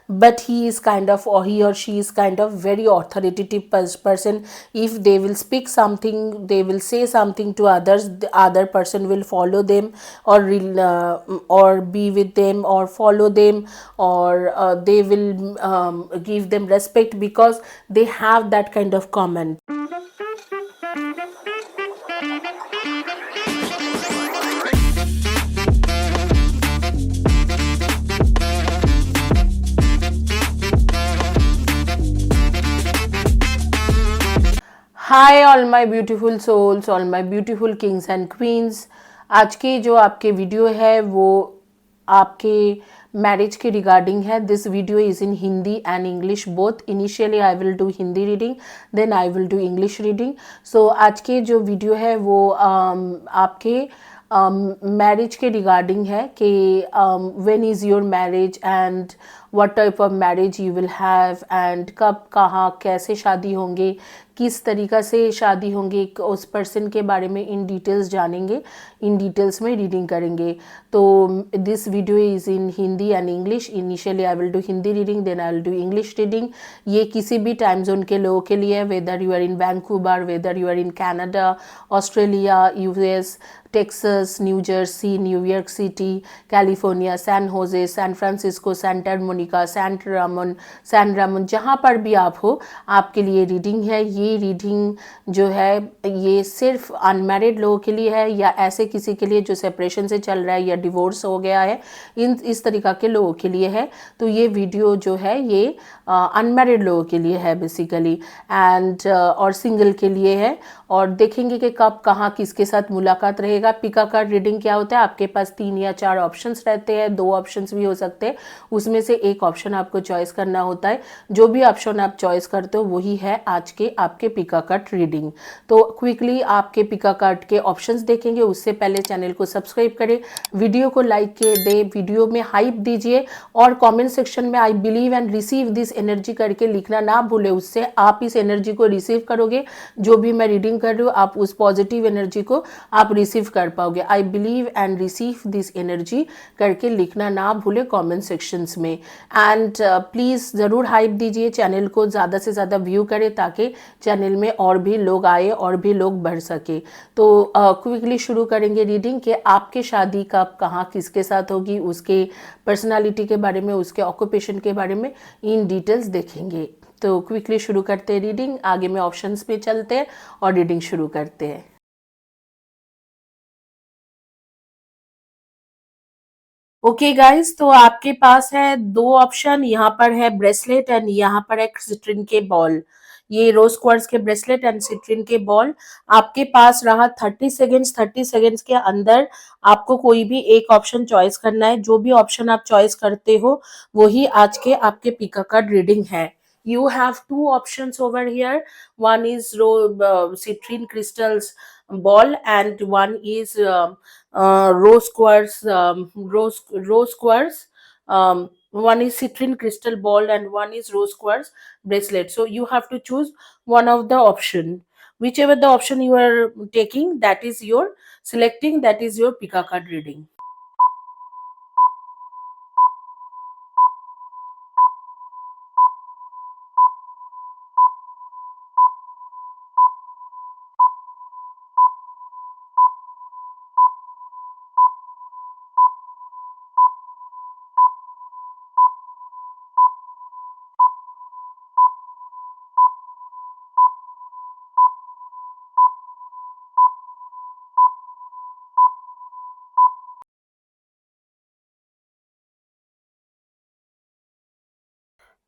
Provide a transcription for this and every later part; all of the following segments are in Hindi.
but he is kind of, or he or she is kind of very authoritative person. If they will speak something, they will say something to others, the other person will follow them, or be with them or follow them, or they will give them respect because they have that kind of comment. Hi all my beautiful souls, all my beautiful kings and queens. आज की जो आपके वीडियो है वो आपके मैरिज के रिगार्डिंग है। This video is in Hindi and English both. Initially I will do Hindi reading, then I will do English reading. So आज के जो वीडियो है वो आपके मैरिज के रिगार्डिंग है कि when is your marriage and what type of marriage you will have, and कब कहाँ कैसे शादी होंगे, किस तरीक़ा से शादी होंगे, उस पर्सन के बारे में इन डिटेल्स जानेंगे, इन डिटेल्स में रीडिंग करेंगे। तो this video is in Hindi and English. Initially I will do Hindi reading, then I will do English reading. ये किसी भी टाइम जोन के लोगों के लिए है, whether you are in Vancouver, whether you are in Canada, Australia, US, Texas, new Jersey, New York city, California, San Jose, San Francisco, Santa Monika, San Raman, जहाँ पर भी आप हो, आपके लिए रीडिंग है। ये रीडिंग जो है ये सिर्फ अनमैरिड लोगों के लिए है, या ऐसे किसी के लिए जो सेपरेशन से चल रहा है या डिवोर्स हो गया है, इस तरीक़ा के लोगों के लिए है। तो ये वीडियो जो है ये अनमैरिड लोगों के लिए है बेसिकली, एंड और सिंगल के लिए है। और देखेंगे कि कब कहाँ किसके साथ मुलाकात रहेगा। पिका कार्ड रीडिंग क्या होता है, आपके पास 3 या 4 ऑप्शंस रहते हैं, 2 ऑप्शंस भी हो सकते हैं, उसमें से एक ऑप्शन आपको चॉइस करना होता है। जो भी ऑप्शन आप चॉइस करते हो वही है आज के आपके पिका कार्ड रीडिंग। तो क्विकली आपके पिका कार्ड के ऑप्शंस देखेंगे, उससे पहले चैनल को सब्सक्राइब करें, वीडियो को लाइक दे, वीडियो में हाइप दीजिए, और कमेंट सेक्शन में I believe and receive this energy करके लिखना ना भूले। उससे आप इस एनर्जी को रिसीव करोगे, जो भी मैं रीडिंग कर रही हूँ आप उस पॉजिटिव एनर्जी को आप रिसीव कर पाओगे। I believe and receive this energy करके लिखना ना भूले कमेंट सेक्शंस में। एंड प्लीज़ ज़रूर हाइप दीजिए, चैनल को ज़्यादा से ज़्यादा व्यू करें ताकि चैनल में और भी लोग आए और भी लोग बढ़ सके। तो क्विकली शुरू करेंगे रीडिंग कि आपके शादी कब कहाँ किसके साथ होगी, उसके पर्सनालिटी के बारे में, उसके ऑक्यूपेशन के बारे में इन डिटेल्स देखेंगे। तो क्विकली शुरू करते हैं रीडिंग, आगे में ऑप्शंस पे चलते हैं और रीडिंग शुरू करते हैं। ओके गाइस, तो आपके पास है 2 ऑप्शन, यहाँ पर है ब्रेसलेट एंड यहाँ पर है सिट्रिन के बॉल। ये रोज क्वार्ट्ज के ब्रेसलेट एंड सिट्रिन के बॉल आपके पास रहा 30 सेकेंड्स के अंदर आपको कोई भी एक ऑप्शन चॉइस करना है। जो भी ऑप्शन आप चॉइस करते हो वही आज के आपके पिका कार्ड रीडिंग है। You have 2 options over here. One is citrine crystals ball, and one is rose quartz. Rose quartz. One is citrine crystal ball and one is rose quartz bracelet. So you have to choose one of the option. Whichever the option you are taking, that is your selecting. That is your pica card reading.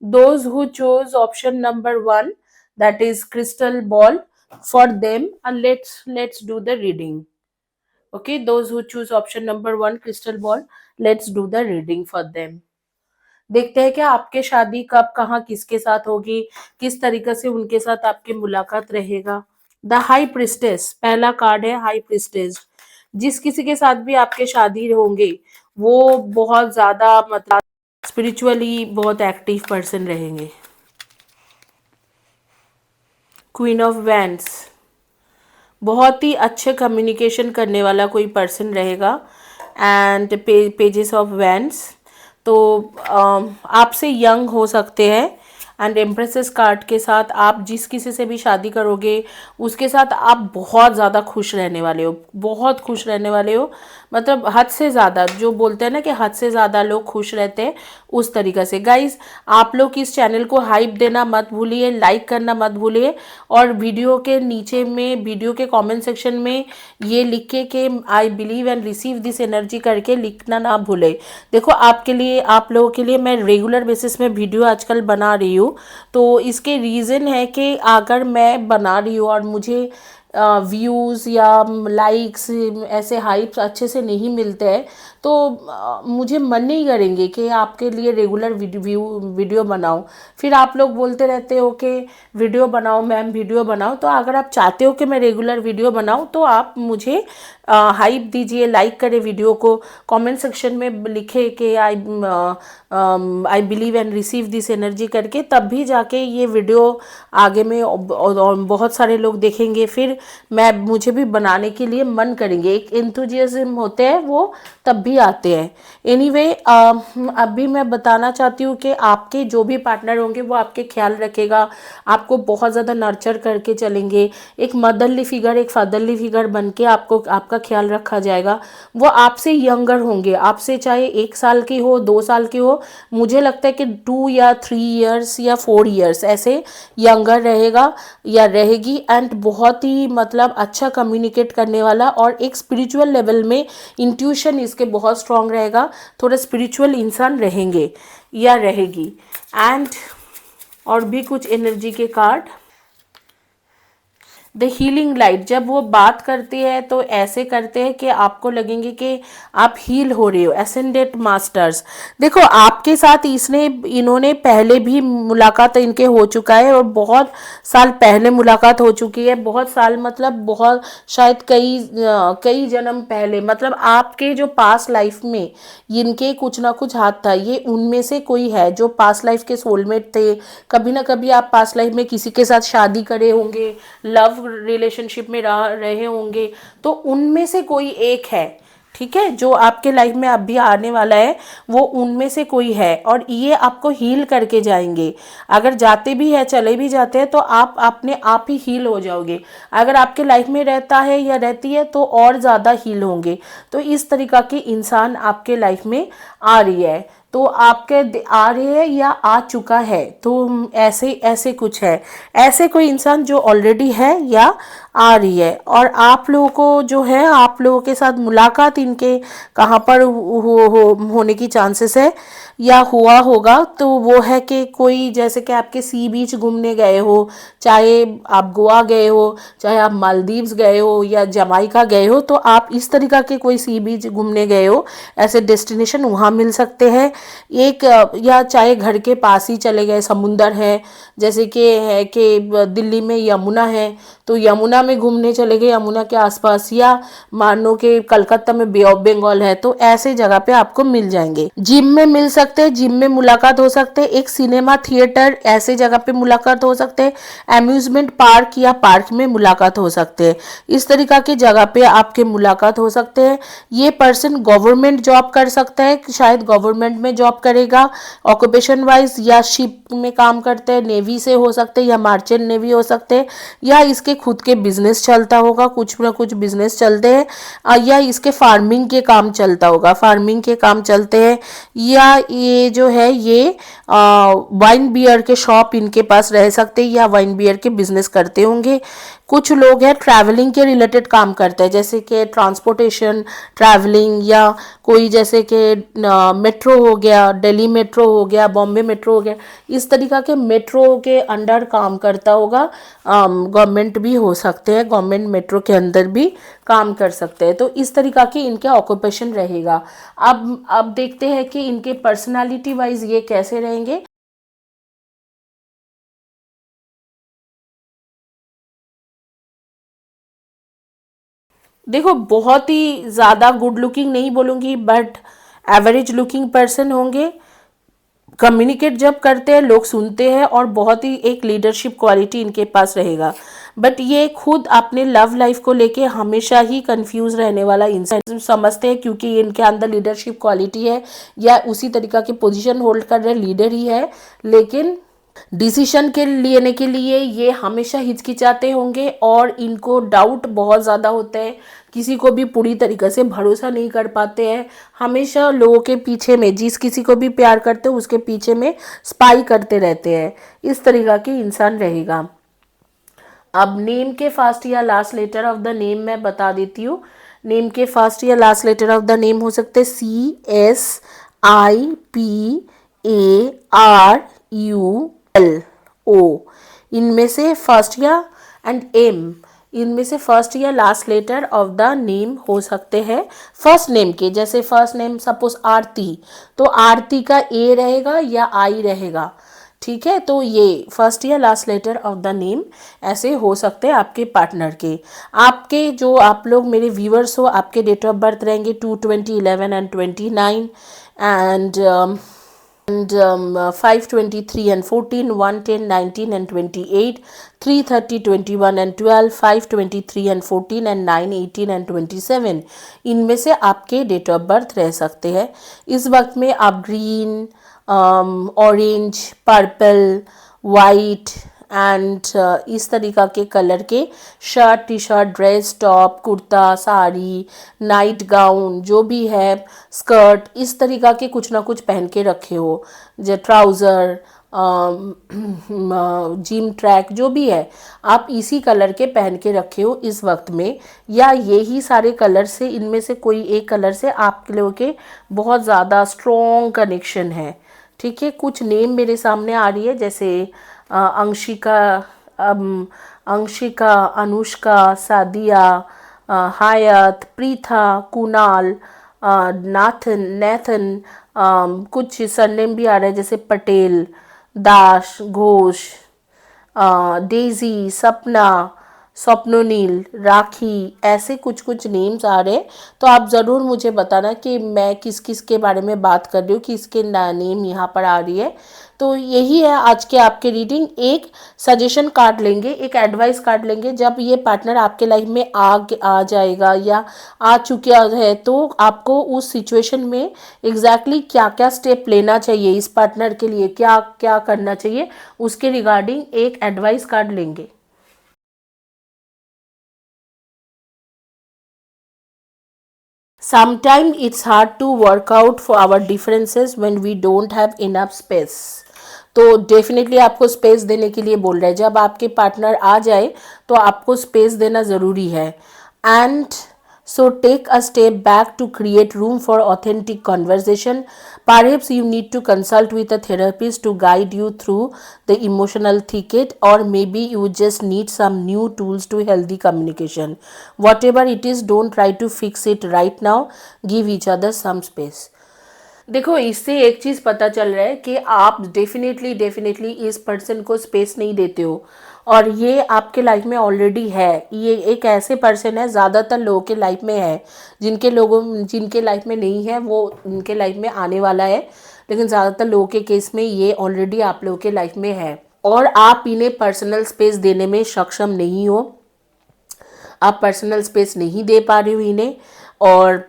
Those who chose option number 1, that is crystal ball, for them, and let's do the reading. Okay, those who choose option number 1 crystal ball, let's do the reading for them. देखते हैं कि आपके शादी कब कहाँ किसके साथ होगी, किस तरीके से उनके साथ आपकी मुलाकात रहेगा। द हाई प्रिस्टेस पहला कार्ड है, हाई प्रिस्टेस। जिस किसी के साथ भी आपके शादी होंगे वो बहुत ज्यादा मतलब स्पिरिचुअली बहुत एक्टिव पर्सन रहेंगे। क्वीन ऑफ वैंड्स, बहुत ही अच्छे कम्युनिकेशन करने वाला कोई पर्सन रहेगा। एंड पेजेस ऑफ वैंड्स, तो आपसे यंग हो सकते हैं। एंड एम्प्रेसेस कार्ड के साथ आप जिस किसी से भी शादी करोगे उसके साथ आप बहुत ज़्यादा खुश रहने वाले हो, बहुत खुश रहने वाले हो। मतलब हद से ज़्यादा, जो बोलते हैं ना कि हद से ज़्यादा लोग खुश रहते हैं, उस तरीक़े से। गाइस, आप लोग इस चैनल को हाइप देना मत भूलिए, लाइक करना मत भूलिए, और वीडियो के नीचे में, वीडियो के कमेंट सेक्शन में ये लिख के I believe and receive this energy करके लिखना ना भूले। देखो, आपके लिए, आप लोगों के लिए मैं रेगुलर बेसिस में वीडियो आजकल बना रही हूँ, तो इसके रीज़न है कि अगर मैं बना रही हूँ और मुझे व्यूज़ या लाइक्स, ऐसे हाइप्स अच्छे से नहीं मिलते हैं, तो मुझे मन नहीं करेंगे कि आपके लिए रेगुलर वीडियो बनाऊं। फिर आप लोग बोलते रहते हो कि वीडियो बनाओ मैम, वीडियो बनाओ। तो अगर आप चाहते हो कि मैं रेगुलर वीडियो बनाऊं, तो आप मुझे हाइप दीजिए, लाइक करें वीडियो को, कमेंट सेक्शन में लिखे कि I believe and receive this energy करके, तब भी जाके ये वीडियो आगे में बहुत सारे लोग देखेंगे। फिर मुझे भी बनाने के लिए मन करेंगे, एक एंथुजियाज्म होते हैं वो तब भी आते हैं। एनीवे, अभी मैं बताना चाहती हूँ कि आपके जो भी पार्टनर होंगे वो आपके ख्याल रखेगा, आपको बहुत ज़्यादा नर्चर करके चलेंगे। एक मदरली फिगर, एक फादरली फिगर बन के आपको, आपका ख्याल रखा जाएगा। वो आपसे यंगर होंगे, आपसे चाहे 1 साल की हो, 2 साल की हो, मुझे लगता है कि 2 या 3 ईयर्स या 4 ईयर्स ऐसे यंगर रहेगा या रहेगी। एंड बहुत ही मतलब अच्छा कम्युनिकेट करने वाला, और एक स्पिरिचुअल लेवल में इंट्यूशन इसके बहुत स्ट्रांग रहेगा। थोड़ा स्पिरिचुअल इंसान रहेंगे या रहेगी। एंड और भी कुछ एनर्जी के कार्ड। द हीलिंग लाइट, जब वो बात करती है तो ऐसे करते हैं कि आपको लगेंगे कि आप हील हो रहे हो। एसेंडेंट मास्टर्स, देखो आपके साथ इन्होंने पहले भी मुलाकात इनके हो चुका है, और बहुत साल पहले मुलाकात हो चुकी है। बहुत साल मतलब बहुत, शायद कई जन्म पहले, मतलब आपके जो पास्ट लाइफ में इनके कुछ ना कुछ हाथ था। ये उनमें से कोई है जो पास्ट लाइफ के सोलमेट थे। कभी ना कभी आप पास्ट लाइफ में किसी के साथ शादी करे होंगे, लव रिलेशनशिप में रहे होंगे, तो उनमें से कोई एक है, ठीक है, जो आपके लाइफ में अभी आने वाला है, वो उनमें से कोई है। और ये आपको हील करके जाएंगे। अगर जाते भी है, चले भी जाते हैं, तो आप अपने आप ही हील हो जाओगे। अगर आपके लाइफ में रहता है या रहती है तो और ज़्यादा हील होंगे। तो इस तरीका की इंसान आपके लाइफ में आ रही है, तो आपके आ रही है या आ चुका है, तो ऐसे ऐसे कुछ है। ऐसे कोई इंसान जो ऑलरेडी है या आ रही है। और आप लोगों को जो है, आप लोगों के साथ मुलाकात इनके कहाँ पर होने की चांसेस है या हुआ होगा, तो वो है कि कोई, जैसे कि आपके सी बीच घूमने गए हो, चाहे आप गोवा गए हो, चाहे आप मालदीव्स गए हो या जमाइका गए हो, तो आप इस तरीका के कोई सी बीच घूमने गए हो, ऐसे डेस्टिनेशन वहाँ मिल सकते हैं। एक या चाहे घर के पास ही चले गए, समुंदर है, जैसे कि है कि दिल्ली में यमुना है, तो यमुना में घूमने चले गए, यमुना के आसपास, या मानो कि कलकत्ता में बे ऑफ बंगाल है, तो ऐसे जगह पे आपको मिल जाएंगे। जिम में मिल सकते हैं, जिम में मुलाकात हो सकते हैं। एक सिनेमा थिएटर, ऐसे जगह पे मुलाकात हो सकते हैं। अम्यूजमेंट पार्क या पार्क में मुलाकात हो सकते हैं। इस तरीका की जगह पे आपके मुलाकात हो सकते हैं। ये पर्सन गवर्नमेंट जॉब कर सकता है, शायद गवर्नमेंट में जॉब करेगा ऑक्यूपेशन वाइज, या शिप में काम करते हैं, नेवी से हो सकते हैं, या मार्चेंट नेवी हो सकते हैं, या इसके खुद के बिजनेस चलता होगा, कुछ ना कुछ बिजनेस चलते हैं, या इसके फार्मिंग के काम चलता होगा, फार्मिंग के काम चलते हैं, या ये जो है ये वाइन बियर के शॉप इनके पास रह सकते हैं, या वाइन बियर के बिजनेस करते होंगे। कुछ लोग हैं ट्रैवलिंग के रिलेटेड काम करते हैं, जैसे कि ट्रांसपोर्टेशन, ट्रैवलिंग, या कोई जैसे कि मेट्रो हो गया, दिल्ली मेट्रो हो गया, बॉम्बे मेट्रो हो गया, इस तरीका के मेट्रो के अंडर काम करता होगा। गवर्नमेंट भी हो सकते हैं, गवर्नमेंट मेट्रो के अंदर भी काम कर सकते हैं। तो इस तरीका की इनका ऑक्यूपेशन रहेगा। अब देखते हैं कि इनके पर्सनालिटी वाइज ये कैसे रहेंगे। देखो, बहुत ही ज़्यादा गुड लुकिंग नहीं बोलूँगी, बट एवरेज लुकिंग पर्सन होंगे। कम्युनिकेट जब करते हैं लोग सुनते हैं और बहुत ही एक लीडरशिप क्वालिटी इनके पास रहेगा। बट ये खुद अपने लव लाइफ को लेके हमेशा ही कंफ्यूज रहने वाला इंसान समझते हैं, क्योंकि इनके अंदर लीडरशिप क्वालिटी है या उसी तरीका के पोजीशन होल्ड कर रहे लीडर ही है, लेकिन डिसीजन के लेने के लिए ये हमेशा हिचकिचाते होंगे और इनको डाउट बहुत ज़्यादा होता है, किसी को भी पूरी तरीके से भरोसा नहीं कर पाते हैं, हमेशा लोगों के पीछे में, जिस किसी को भी प्यार करते हो उसके पीछे में स्पाई करते रहते हैं, इस तरीका के इंसान रहेगा। अब नेम के फर्स्ट या last letter of the name मैं बता देती हूँ। नेम के फर्स्ट या last letter of the name हो सकते CSIPARULO। इनमें से फर्स्ट या एंड एम, इनमें से फर्स्ट या last letter of the name हो सकते हैं फर्स्ट नेम के। जैसे फर्स्ट नेम सपोज आरती, तो आरती का ए रहेगा या आई रहेगा, ठीक है। तो ये फर्स्ट या last letter of the name ऐसे हो सकते हैं आपके पार्टनर के। आपके जो आप लोग मेरे व्यूअर्स हो, आपके डेट ऑफ बर्थ रहेंगे 2/20/11 and 29 and 5/23 and 14, 1/10, 19 and 28, 3/30, 21 and 12, 5/23 and 14 and 9/18 and 27। इनमें से आपके डेट ऑफ बर्थ रह सकते हैं। इस वक्त में आप green, orange, purple, white and इस तरीका के कलर के shirt, T shirt, dress, top, kurta, sari, night gown जो भी है, स्कर्ट, इस तरीका के कुछ ना कुछ पहन के रखे हो, जो ट्राउज़र, जिम ट्रैक जो भी है, आप इसी कलर के पहन के रखे हो इस वक्त में, या यही सारे कलर से इनमें से कोई एक कलर से आपके लोगों के बहुत ज़्यादा स्ट्रॉन्ग कनेक्शन है, ठीक है। कुछ नेम मेरे सामने आ रही है, जैसे अंशिका, अनुष्का, सादिया, हायत, प्रीथा, कुणाल, नेथन, कुछ सरनेम भी आ रहे हैं जैसे पटेल, दास, घोष, डेजी, सपना, स्वप्नोनील, राखी, ऐसे कुछ कुछ नेम्स आ रहे हैं। तो आप ज़रूर मुझे बताना कि मैं किस किस के बारे में बात कर रही हूँ, किसके नेम यहाँ पर आ रही है। तो यही है आज के आपके रीडिंग। एक सजेशन कार्ड लेंगे, एक एडवाइस कार्ड लेंगे। जब ये पार्टनर आपके लाइफ में आ जाएगा या आ चुका है, तो आपको उस सिचुएशन में एग्जैक्टली क्या क्या स्टेप लेना चाहिए, इस पार्टनर के लिए क्या क्या करना चाहिए, उसके रिगार्डिंग एक एडवाइस कार्ड लेंगे। Sometimes it's hard to work out for our differences when we don't have enough space। तो डेफिनेटली आपको स्पेस देने के लिए बोल रहे हैं। जब आपके पार्टनर आ जाए तो आपको स्पेस देना ज़रूरी है। And so take a step back to create room for authentic conversation. Perhaps you need to consult with a therapist to guide you through the emotional thicket, or maybe you just need some new tools to healthy communication. Whatever it is, don't try to fix it right now. Give each other some space. देखो, इससे एक चीज़ पता चल रहा है कि आप डेफिनेटली इस पर्सन को स्पेस नहीं देते हो, और ये आपके लाइफ में ऑलरेडी है। ये एक ऐसे पर्सन है, ज़्यादातर लोगों के लाइफ में है, जिनके लाइफ में नहीं है वो उनके लाइफ में आने वाला है, लेकिन ज़्यादातर लोगों के केस में ये ऑलरेडी आप लोगों के लाइफ में है, और आप इन्हें पर्सनल स्पेस देने में सक्षम नहीं हो। आप पर्सनल स्पेस नहीं दे पा रहे हो इन्हें, और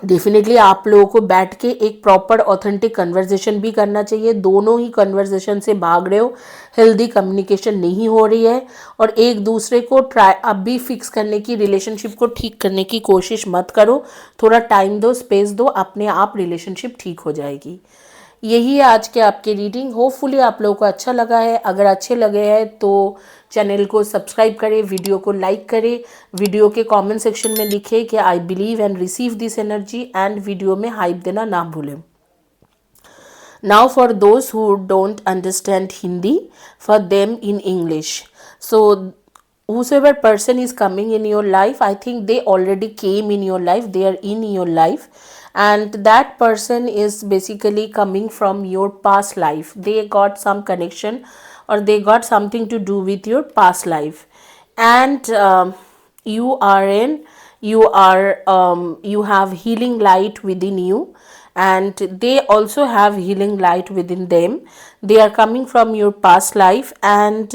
डेफिनेटली आप लोगों को बैठ के एक प्रॉपर ऑथेंटिक कन्वर्सेशन भी करना चाहिए। दोनों ही कन्वर्सेशन से भाग रहे हो, हेल्दी कम्युनिकेशन नहीं हो रही है, और एक दूसरे को ट्राई अब भी फिक्स करने की, रिलेशनशिप को ठीक करने की कोशिश मत करो। थोड़ा टाइम दो, स्पेस दो, अपने आप रिलेशनशिप ठीक हो जाएगी। यही है आज के आपके रीडिंग। होपफुली आप लोगों को अच्छा लगा है। अगर अच्छे लगे हैं तो चैनल को सब्सक्राइब करें, वीडियो को लाइक करें, वीडियो के कमेंट सेक्शन में लिखें कि I believe and receive this energy, and video में हाइप देना ना भूलें। Now for those who don't understand Hindi, for them in English. So whosoever person is coming in your life, I think they already came in your life, they are in your life, and that person is basically coming from your past life. They got some connection, or they got something to do with your past life, and you are in, you have healing light within you, and they also have healing light within them. They are coming from your past life, and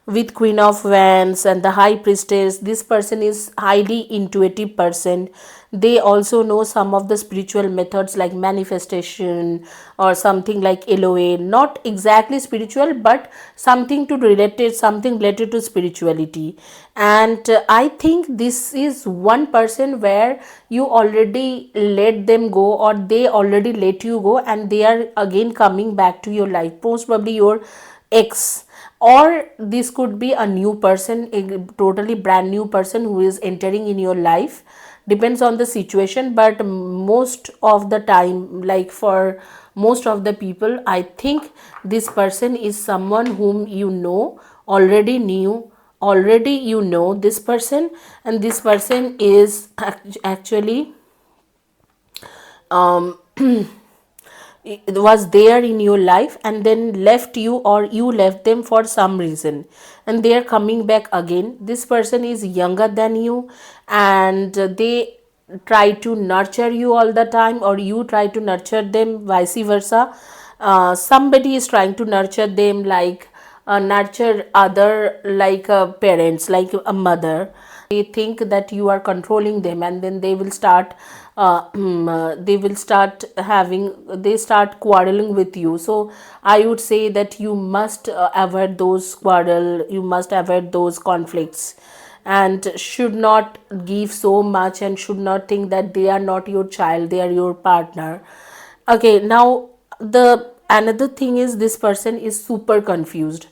with Queen of Wands and the High Priestess, this person is highly intuitive person. They also know some of the spiritual methods like manifestation or something like LOA, not exactly spiritual but something related to spirituality. And I think this is one person where you already let them go, or they already let you go, and they are again coming back to your life, most probably your ex. Or this could be a new person, a totally brand new person who is entering in your life. Depends on the situation, but most of the time, like for most of the people, I think this person is someone whom you know, already you know this person, and this person is actually um it was there in your life and then left you, or you left them for some reason, and they are coming back again. This person is younger than you, and they try to nurture you all the time, or you try to nurture them, vice versa. Somebody is trying to nurture them, like nurture other, like parents, like a mother. They think that you are controlling them, and then they will start they start quarreling with you. So I would say that you must avoid those quarrel, you must avoid those conflicts, and should not give so much, and should not think that they are not your child, they are your partner. Okay, now the another thing is, this person is super confused.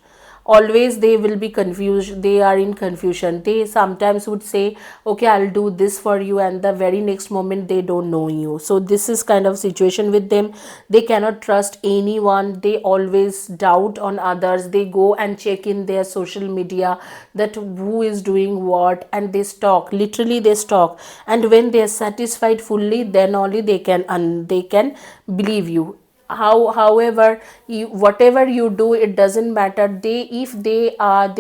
Always they will be confused, they are in confusion. They sometimes would say, okay, I'll do this for you, and the very next moment they don't know you. So this is kind of situation with them. They cannot trust anyone, they always doubt on others. They go and check in their social media that who is doing what, and they stalk, literally they stalk. And when they are satisfied fully, then only they can believe you. However, whatever you do, it doesn't matter. They, if they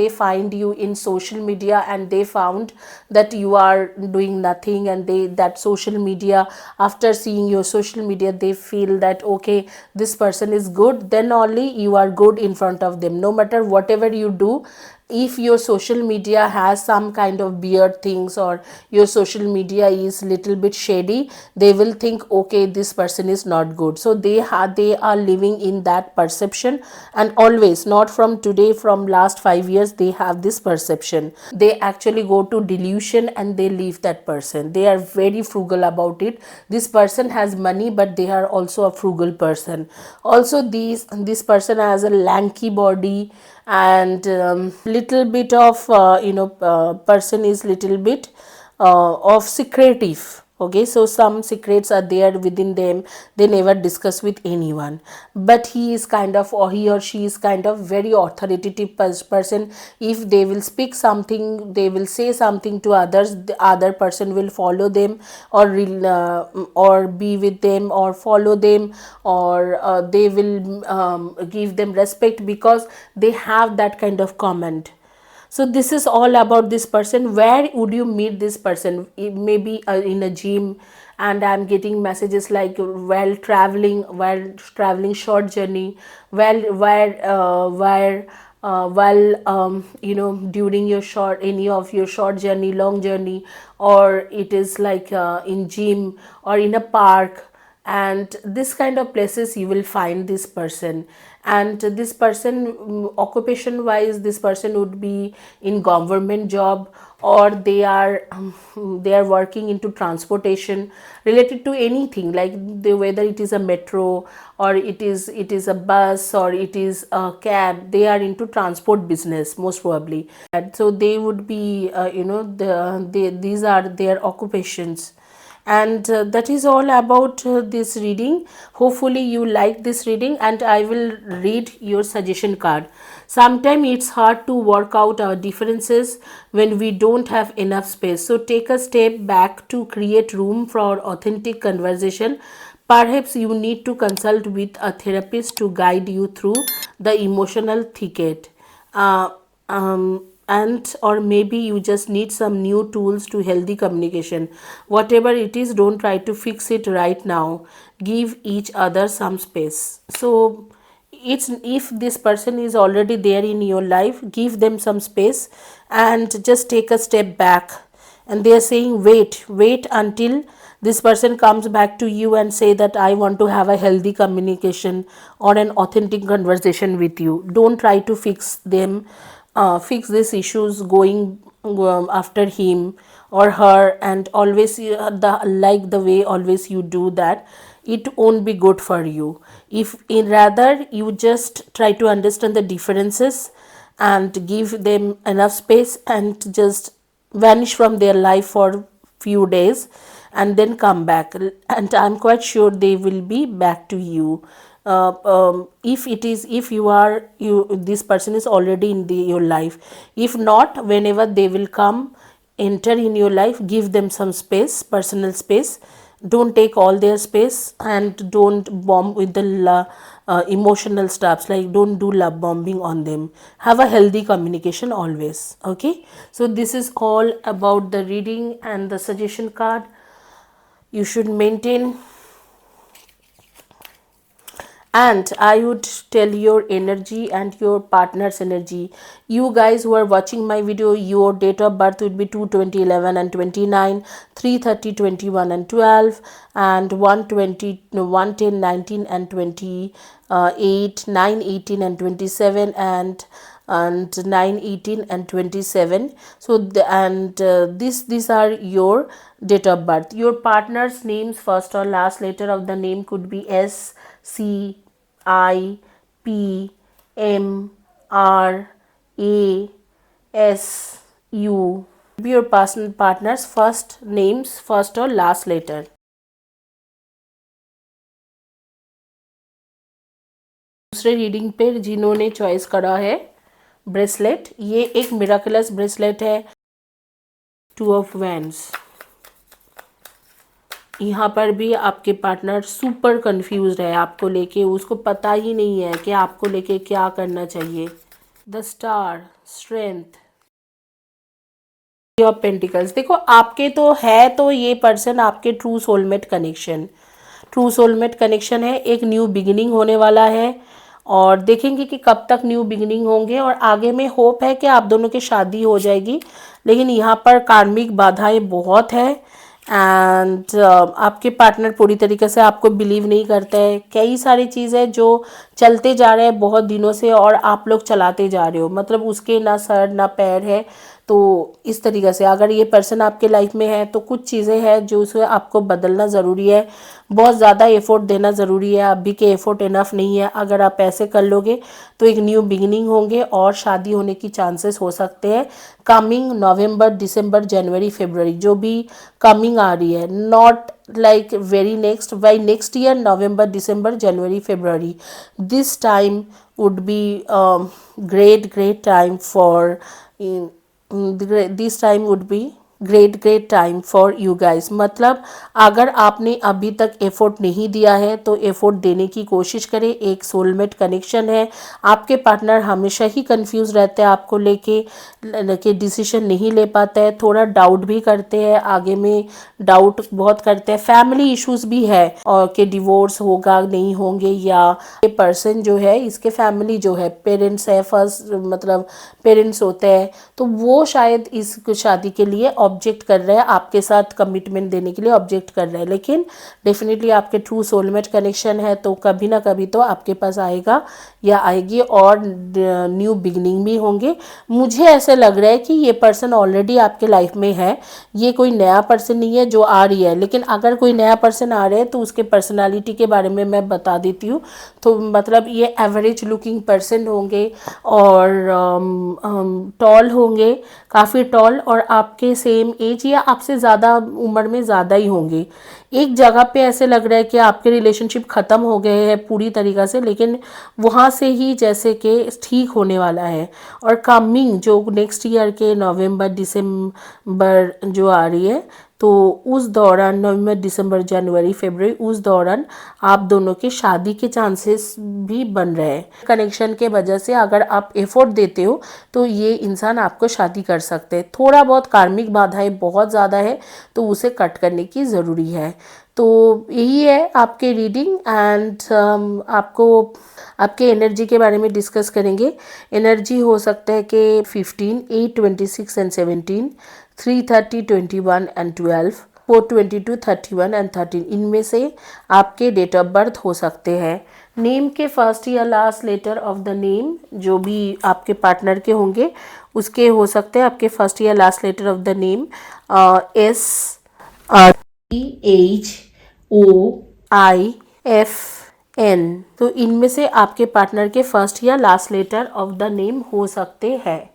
find you in social media, and they found that you are doing nothing, and they, that social media, after seeing your social media, they feel that okay, this person is good, then only you are good in front of them. No matter whatever you do, if your social media has some kind of weird things, or your social media is little bit shady, they will think okay, this person is not good. So they are living in that perception, and always, not from today, from last 5 years, they have this perception. They actually go to delusion, and they leave that person. They are very frugal about it. This person has money, but they are also a frugal person. Also, this person has a lanky body, and little bit of person is little bit of secretive. Okay, so some secrets are there within them, they never discuss with anyone. But he is kind of, or he or she is kind of very authoritative person. If they will speak something, they will say something to others, the other person will follow them, or be with them, or follow them, or they will give them respect, because they have that kind of comment. So this is all about this person. Where would you meet this person? It may be in a gym, and I'm getting messages like while traveling short journey, while during your short, any of your short journey, long journey, or it is like in gym, or in a park. And this kind of places you will find this person. And this person, occupation wise, this person would be in government job, or they are working into transportation related to anything, like whether it is a metro, or it is a bus, or it is a cab. They are into transport business, most probably. And so they would be these are their occupations. And that is all about this reading. Hopefully you like this reading, and I will read your suggestion card. Sometimes it's hard to work out our differences when we don't have enough space, so take a step back to create room for authentic conversation. Perhaps you need to consult with a therapist to guide you through the emotional thicket. uh, um, and or maybe you just need some new tools to healthy communication. Whatever it is, don't try to fix it right now. Give each other some space. So it's, if this person is already there in your life, give them some space and just take a step back. And they are saying wait until this person comes back to you and say that I want to have a healthy communication or an authentic conversation with you. Don't try to fix them, fix these issues going after him or her, and always like the way always you do that. It won't be good for you. If in rather you just try to understand the differences and give them enough space and just vanish from their life for few days and then come back, and I'm quite sure they will be back to you. If it is, if you are, you, this person is already in your life. If not, whenever they will come, enter in your life, give them some space, personal space. Don't take all their space, and don't bomb with the emotional stuffs, like don't do love bombing on them. Have a healthy communication always. Okay, so this is all about the reading and the suggestion card. You should maintain, and I would tell your energy and your partner's energy. You guys who are watching my video, your date of birth would be 2/20/11 and 29, 3/30/21 and 12, and 1/20, no, 1/10/19 and 28, 9/18 and 27, and 9/18 and 27. So these are your date of birth. Your partner's names, first or last letter of the name could be S, C, I, P, M, R, A, S, U. Be your partner's first names, first or last letter. दूसरे रीडिंग पे जिन्होंने चॉइस करा है ब्रेसलेट, ये एक मिराकुलस ब्रेसलेट है, 2 ऑफ वैंड्स। यहाँ पर भी आपके पार्टनर सुपर कंफ्यूज है आपको लेके, उसको पता ही नहीं है कि आपको लेके क्या करना चाहिए। The star, strength, of pentacles. देखो आपके तो है, तो ये पर्सन आपके ट्रू सोलमेट कनेक्शन है। एक न्यू बिगिनिंग होने वाला है, और देखेंगे कि कब तक न्यू बिगिनिंग होंगे, और आगे में होप है कि आप दोनों की शादी हो जाएगी। लेकिन यहाँ पर कार्मिक बाधाएं बहुत है, एंड आपके पार्टनर पूरी तरीके से आपको बिलीव नहीं करते हैं। कई सारी चीज़ें जो चलते जा रहे हैं बहुत दिनों से, और आप लोग चलाते जा रहे हो, मतलब उसके ना सर ना पैर है। तो इस तरीके से अगर ये पर्सन आपके लाइफ में है तो कुछ चीज़ें हैं जो उसे आपको बदलना ज़रूरी है, बहुत ज़्यादा एफर्ट देना ज़रूरी है। अभी के एफर्ट इनफ नहीं है। अगर आप ऐसे कर लोगे तो एक न्यू बिगिनिंग होंगे और शादी होने की चांसेस हो सकते हैं। कमिंग नवंबर, दिसंबर, जनवरी, फरवरी, जो भी कमिंग आ रही है, not like very next, by next year, November, December, January, February, this time would be great time for this time would be great time for you guys. मतलब अगर आपने अभी तक एफर्ट नहीं दिया है तो एफर्ट देने की कोशिश करें। एक सोलमेट कनेक्शन है। आपके पार्टनर हमेशा ही कंफ्यूज रहते हैं आपको लेके डिसीजन नहीं ले पाता है, थोड़ा डाउट भी करते हैं, आगे में डाउट बहुत करते हैं। फैमिली इश्यूज भी है, और कि डिवोर्स होगा नहीं होंगे, या ये पर्सन जो है इसके फैमिली जो है पेरेंट्स है, फर्स्ट मतलब पेरेंट्स होते हैं, तो वो शायद इस शादी के लिए ऑब्जेक्ट कर रहे हैं, आपके साथ कमिटमेंट देने के लिए ऑब्जेक्ट कर रहे हैं। लेकिन डेफिनेटली आपके ट्रू सोलमेट कनेक्शन है, तो कभी ना कभी तो आपके पास आएगा या आएगी, और न्यू बिगनिंग भी होंगे। मुझे ऐसे लग रहा है कि ये पर्सन ऑलरेडी आपके लाइफ में है, ये कोई नया पर्सन नहीं है जो आ रही है। लेकिन अगर कोई नया पर्सन आ रहा है तो उसके पर्सनालिटी के बारे में मैं बता देती हूँ। तो मतलब ये एवरेज लुकिंग पर्सन होंगे, और टॉल होंगे, काफ़ी टॉल, और आपके सेम एज या आपसे ज़्यादा उम्र में ज़्यादा ही होंगे। एक जगह पे ऐसे लग रहा है कि आपके रिलेशनशिप ख़त्म हो गए हैं पूरी तरीक़ा से, लेकिन वहाँ से ही जैसे कि ठीक होने वाला है। और कमिंग जो नेक्स्ट ईयर के नवंबर दिसंबर जो आ रही है, तो उस दौरान नवंबर दिसंबर जनवरी फरवरी उस दौरान आप दोनों के शादी के चांसेस भी बन रहे हैं। कनेक्शन के वजह से अगर आप एफर्ट देते हो तो ये इंसान आपको शादी कर सकते हैं। थोड़ा बहुत कार्मिक बाधाएं बहुत ज़्यादा है तो उसे कट करने की ज़रूरी है। तो यही है आपके रीडिंग एंड आपको आपके एनर्जी के बारे में डिस्कस करेंगे। एनर्जी हो सकता है कि 15, 8, 26 एंड 17, 3, 30, 21 एंड 12, 4, 22, 31 एंड 13 इनमें से आपके डेट ऑफ बर्थ हो सकते हैं। नेम के फर्स्ट या last letter of the name जो भी आपके पार्टनर के होंगे उसके हो सकते हैं आपके फर्स्ट या last letter of the name S, T, H, O, I, F, N. तो इनमें से आपके पार्टनर के फर्स्ट या last letter of the name हो सकते हैं।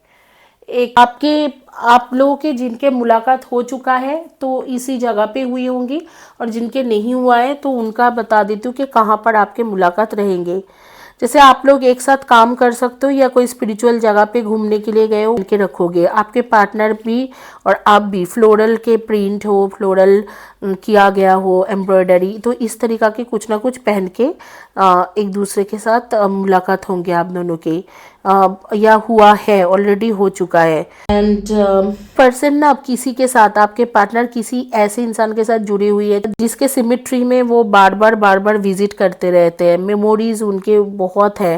एक आप लोगों के जिनके मुलाकात हो चुका है तो इसी जगह पे हुई होंगी, और जिनके नहीं हुआ है तो उनका बता देती हूँ कि कहाँ पर आपके मुलाकात रहेंगे। जैसे आप लोग एक साथ काम कर सकते हो या कोई स्पिरिचुअल जगह पे घूमने के लिए गए हो के रखोगे। आपके पार्टनर भी और आप भी फ्लोरल के प्रिंट हो, फ्लोरल किया गया हो, एम्ब्रॉयडरी, तो इस तरीका के कुछ ना कुछ पहन के एक दूसरे के साथ मुलाकात होंगे आप दोनों के, या हुआ है, ऑलरेडी हो चुका है। एंड पर्सन ना अब किसी के साथ, आपके पार्टनर किसी ऐसे इंसान के साथ जुड़ी हुई है जिसके सिमेट्री में वो बार बार विजिट करते रहते हैं। मेमोरीज उनके बहुत है।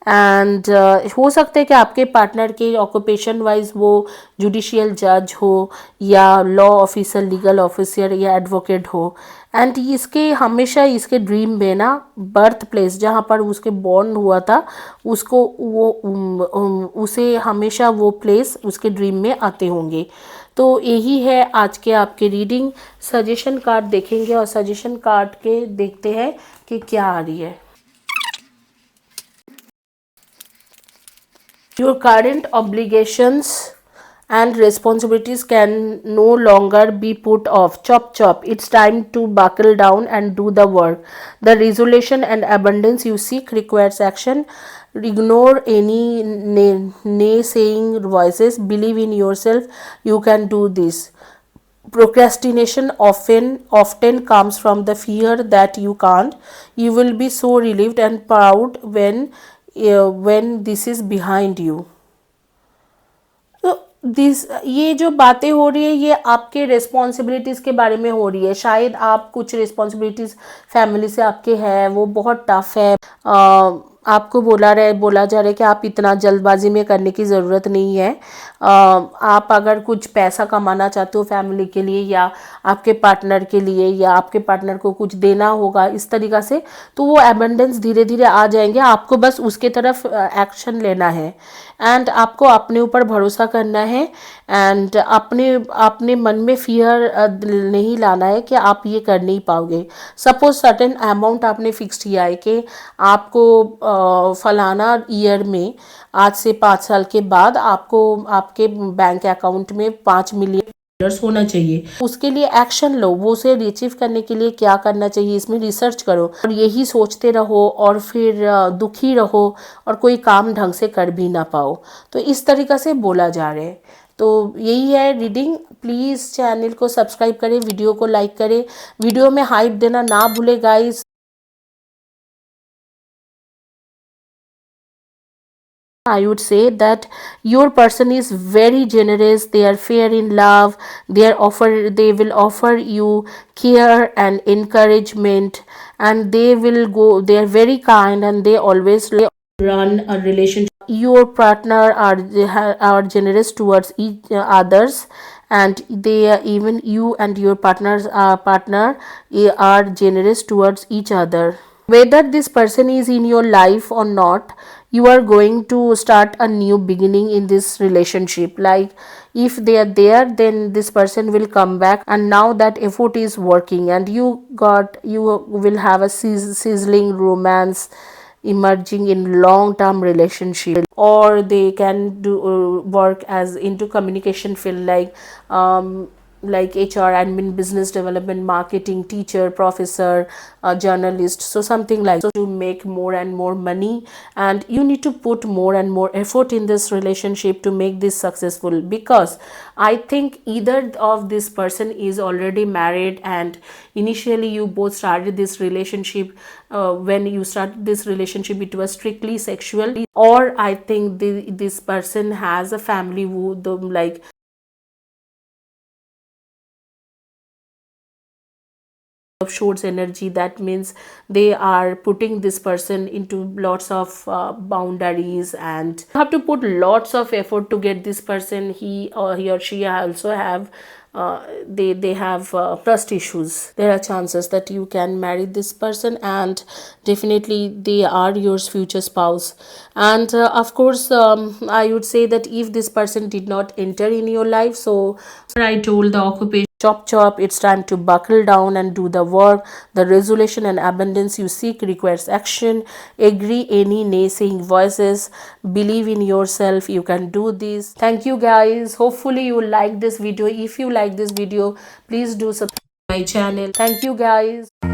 एंड हो सकता है कि आपके पार्टनर के ऑक्यूपेशन वाइज वो जुडिशियल जज हो या लॉ ऑफिसर, लीगल ऑफिसर या एडवोकेट हो। एंड इसके हमेशा इसके ड्रीम में ना बर्थ प्लेस जहाँ पर उसके बॉर्न हुआ था उसको उसे हमेशा वो प्लेस उसके ड्रीम में आते होंगे। तो यही है आज के आपके रीडिंग। सजेशन कार्ड देखेंगे और सजेशन कार्ड के देखते हैं कि क्या आ रही है। Your current obligations and responsibilities can no longer be put off. Chop chop. It's time to buckle down and do the work. The resolution and abundance you seek requires action. Ignore any naysaying voices. Believe in yourself. You can do this. Procrastination often comes from the fear that you can't. You will be so relieved and proud when this is behind you. तो ये जो बातें हो रही है ये आपके रिस्पॉन्सिबिलिटीज़ के बारे में हो रही है। शायद आप कुछ रिस्पॉन्सिबिलिटीज़ फैमिली से आपके है वो बहुत टफ है। आपको बोला जा रहा है कि आप इतना जल्दबाजी में करने की ज़रूरत नहीं है। आप अगर कुछ पैसा कमाना चाहते हो फैमिली के लिए या आपके पार्टनर के लिए या आपके पार्टनर को कुछ देना होगा इस तरीक़ा से, तो वो एबंडेंस धीरे धीरे आ जाएंगे। आपको बस उसके तरफ एक्शन लेना है एंड आपको अपने ऊपर भरोसा करना है एंड अपने मन में फियर नहीं लाना है कि आप ये कर नहीं पाओगे। सपोज सर्टेन अमाउंट आपने फिक्स किया है कि आपको फलाना ईयर में आज से 5 साल के बाद आपको आपके बैंक अकाउंट में 5 मिलियन होना चाहिए। उसके लिए एक्शन लो। वो उसे अचीव करने के लिए क्या करना चाहिए इसमें रिसर्च करो और यही सोचते रहो और फिर दुखी रहो और कोई काम ढंग से कर भी ना पाओ। तो इस तरीक़ा से बोला जा रहा है। तो यही है रीडिंग। प्लीज़ चैनल को सब्सक्राइब करें, वीडियो को लाइक करें, वीडियो में हाइप देना ना भूले guys. I would say that your person is very generous. They are fair in love. They will offer you care and encouragement, and they are very kind and they always run a relationship. Your partner are generous towards each others, and even you and your partner are generous towards each other. Whether this person is in your life or not, you are going to start a new beginning in this relationship. Like if they are there, then this person will come back, and now that effort is working and you will have a sizzling romance emerging in long term relationship. Or they can do work as into communication field, like like HR, admin, business development, marketing, teacher, professor, journalist, so something like so, to make more and more money, and you need to put more and more effort in this relationship to make this successful, because I think either of this person is already married, and initially you both started this relationship, when you started this relationship it was strictly sexual, or I think this person has a family who the like of shorts energy. That means they are putting this person into lots of boundaries, and you have to put lots of effort to get this person. He or she also have they have trust issues. There are chances that you can marry this person, and definitely they are your future spouse. And of course, I would say that if this person did not enter in your life, so I told the occupation, chop chop, it's time to buckle down and do the work. The resolution and abundance you seek requires action. Agree any naysaying voices. Believe in yourself, you can do this. Thank you guys. Hopefully you like this video. If you like this video, please do subscribe to my channel. Thank you guys.